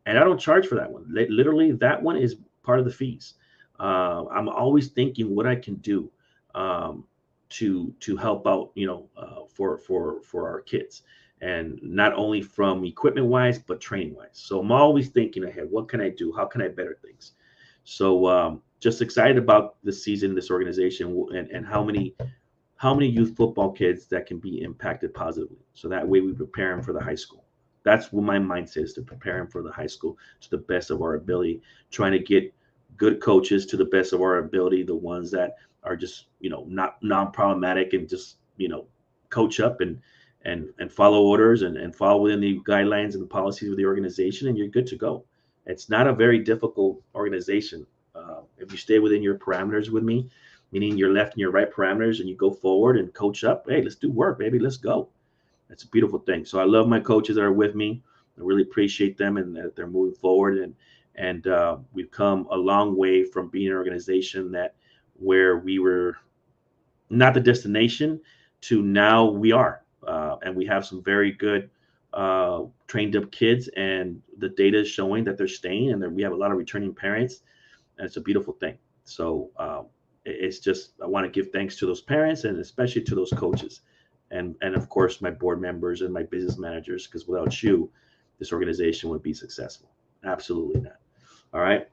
And I don't charge for that one. Literally, that one is part of the fees. I'm always thinking what I can do to help out, for our kids, and not only from equipment wise, but training wise. So I'm always thinking ahead. What can I do? How can I better things? So just excited about this season, this organization, and how many youth football kids that can be impacted positively. So that way we prepare them for the high school. That's what my mindset is, to prepare them for the high school to the best of our ability, trying to get good coaches to the best of our ability, the ones that are just, not non-problematic and just, coach up and follow orders and follow within the guidelines and the policies of the organization, and you're good to go. It's not a very difficult organization. If you stay within your parameters with me, meaning your left and your right parameters, and you go forward and coach up, hey, let's do work, baby, let's go. That's a beautiful thing. So I love my coaches that are with me. I really appreciate them and that they're moving forward. And we've come a long way from being an organization where we were not the destination to now we are. And we have some very good trained up kids, and the data is showing that they're staying, and we have a lot of returning parents, and it's a beautiful thing. So it's just, I want to give thanks to those parents and especially to those coaches. And of course, my board members and my business managers, because without you, this organization would be successful. Absolutely not. All right.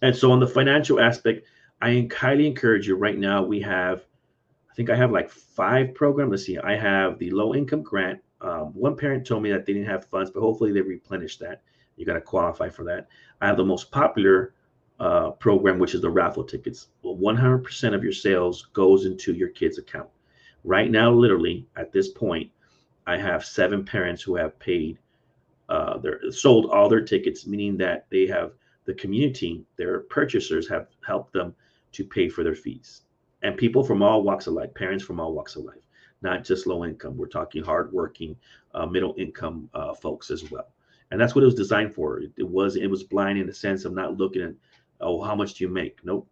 And so on the financial aspect, I highly encourage you right now. I think I have like 5 programs. Let's see. I have the low income grant. One parent told me that they didn't have funds, but hopefully they replenished that. You got to qualify for that. I have the most popular program, which is the raffle tickets. Well, 100% of your sales goes into your kid's account. Right now, literally at this point, I have 7 parents who have paid, sold all their tickets, meaning that they have the community, their purchasers have helped them to pay for their fees. And people from all walks of life, parents from all walks of life, not just low income. We're talking hardworking, middle income folks as well. And that's what it was designed for. It was blind in the sense of not looking at, oh, how much do you make? Nope.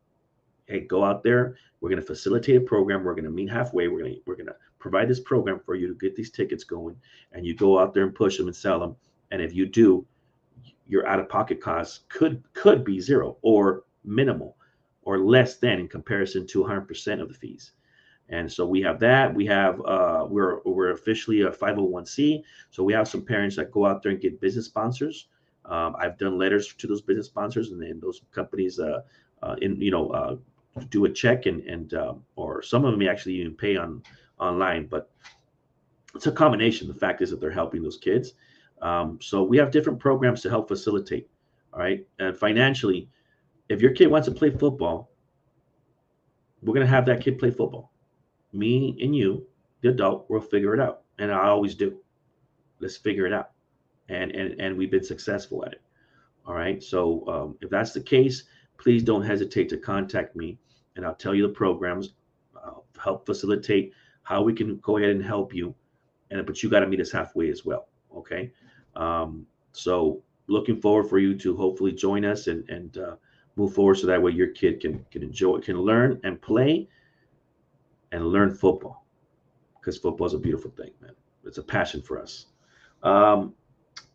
Hey, go out there. We're going to facilitate a program. We're going to meet halfway. We're going to provide this program for you to get these tickets going, and you go out there and push them and sell them. And if you do, your out-of-pocket costs could be zero or minimal or less than in comparison to 100% of the fees. And so we have that. We have we're officially a 501c. So we have some parents that go out there and get business sponsors. I've done letters to those business sponsors, and then those companies do a check and or some of them actually even pay online. But it's a combination. The fact is that they're helping those kids. So we have different programs to help facilitate. All right, and financially, if your kid wants to play football, we're going to have that kid play football. Me and you, the adult, will figure it out. And I always do. Let's figure it out. And we've been successful at it. All right. So if that's the case, please don't hesitate to contact me, and I'll tell you the programs. I'll help facilitate how we can go ahead and help you. But you got to meet us halfway as well. Okay. So looking forward for you to hopefully join us and move forward, so that way your kid can enjoy, can learn and play and learn football, because football is a beautiful thing, man. It's a passion for us.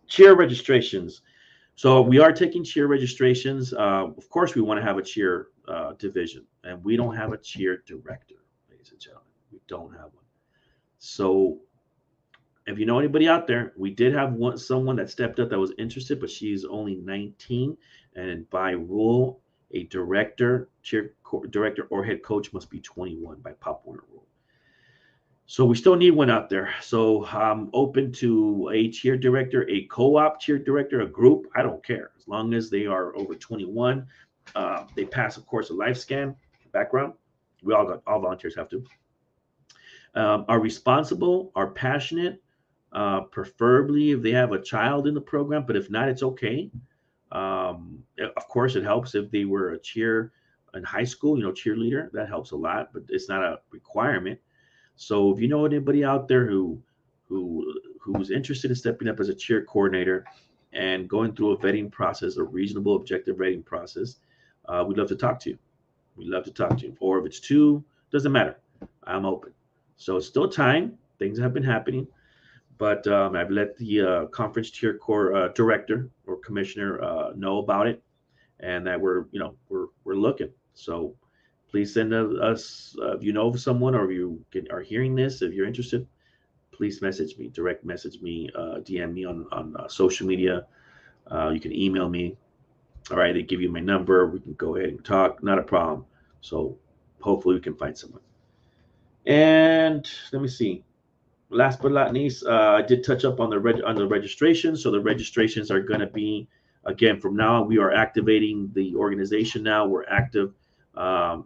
Cheer registrations. So we are taking cheer registrations. Of course, we want to have a cheer division, and we don't have a cheer director, ladies and gentlemen. We don't have one. So if you know anybody out there, we did have someone that stepped up that was interested, but she's only 19, and by rule, a director, cheer director, or head coach must be 21 by Pop Warner rule. So we still need one out there. So I'm open to a cheer director, a co-op cheer director, a group. I don't care, as long as they are over 21. They pass, of course, a life scan background. All volunteers have to. Are responsible, are passionate, preferably if they have a child in the program, but if not, it's okay. Of course, it helps if they were a cheer in high school, cheerleader. That helps a lot, but it's not a requirement. So if you know anybody out there who's interested in stepping up as a cheer coordinator and going through a vetting process, a reasonable, objective rating process, we'd love to talk to you. We'd love to talk to you. Or if it's 2, doesn't matter. I'm open. So it's still time. Things have been happening. But I've let the conference cheer corps director or commissioner know about it, and that we're looking. So please send us if you know of someone, or if you are hearing this, if you're interested, please message me, direct message me, DM me on social media. You can email me. All right, they give you my number. We can go ahead and talk. Not a problem. So hopefully we can find someone. And let me see. Last but not least, I did touch up on the registration. So the registrations are going to be, again, from now on, we are activating the organization now. We're active.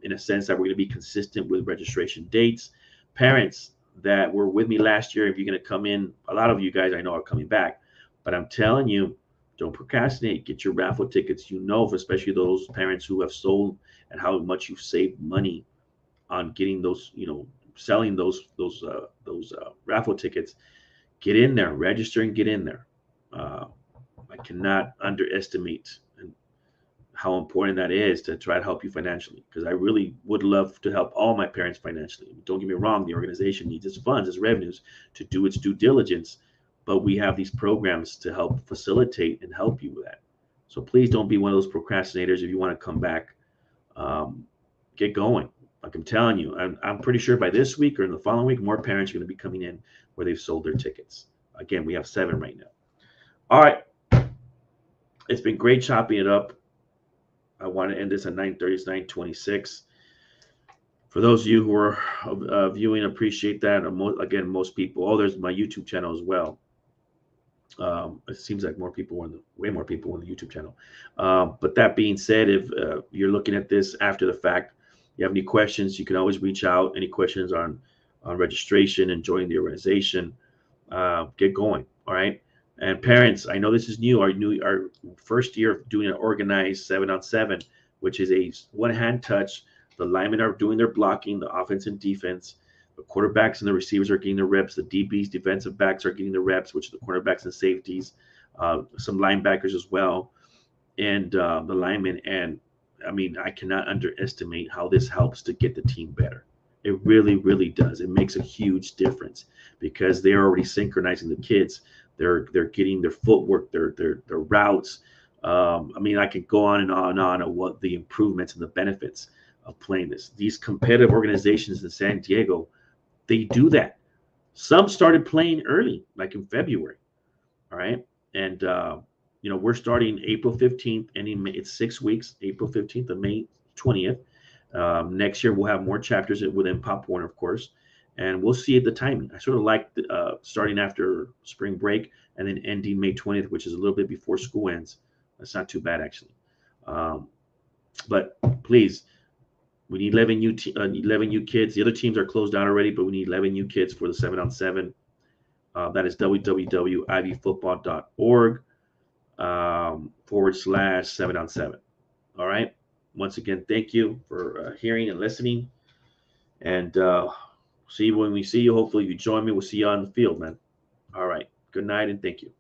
in a sense that we're going to be consistent with registration dates. Parents that were with me last year, if you're going to come in, a lot of you guys I know are coming back, but I'm telling you, don't procrastinate. Get your raffle tickets. You know, especially those parents who have sold and how much you've saved money on getting those, selling those raffle tickets. Get in there, register, and get in there. Uh, I cannot underestimate how important that is to try to help you financially, because I really would love to help all my parents financially. Don't get me wrong, the organization needs its funds, its revenues to do its due diligence, but we have these programs to help facilitate and help you with that. So please don't be one of those procrastinators. If you want to come back, um, get going. Like I'm telling you, I'm pretty sure by this week or in the following week, more parents are going to be coming in where they've sold their tickets. Again, we have 7 right now. All right. It's been great chopping it up. I want to end this at 9:30. It's 9:26. For those of you who are viewing, appreciate that. Again, most people. Oh, there's my YouTube channel as well. It seems like way more people on the YouTube channel. But that being said, if you're looking at this after the fact, you have any questions, you can always reach out. Any questions on registration and joining the organization, get going. All right. And parents, I know this is new. Our first year of doing an organized 7-on-7, which is a one-hand touch. The linemen are doing their blocking, the offense and defense. The quarterbacks and the receivers are getting the reps. The DBs, defensive backs, are getting the reps, which are the cornerbacks and safeties. Some linebackers as well, and the linemen. And I mean, I cannot underestimate how this helps to get the team better. It really, really does. It makes a huge difference because they're already synchronizing the kids. They're getting their footwork, their routes. I mean, I could go on and on and on of what the improvements and the benefits of playing this. These competitive organizations in San Diego, they do that. Some started playing early, like in February. All right, and we're starting April 15th, ending May. It's 6 weeks, April 15th to May 20th. Next year we'll have more chapters within Pop Warner, of course, and we'll see the timing. I sort of like starting after spring break and then ending May 20th, which is a little bit before school ends. That's not too bad, actually. But please, we need 11 new kids. The other teams are closed out already, but we need 11 new kids for the 7-on-7. That is www.ivyfootball.org /7-on-7. All right. Once again, thank you for hearing and listening. And see you when we see you. Hopefully you join me. We'll see you on the field, man. All right. Good night and thank you.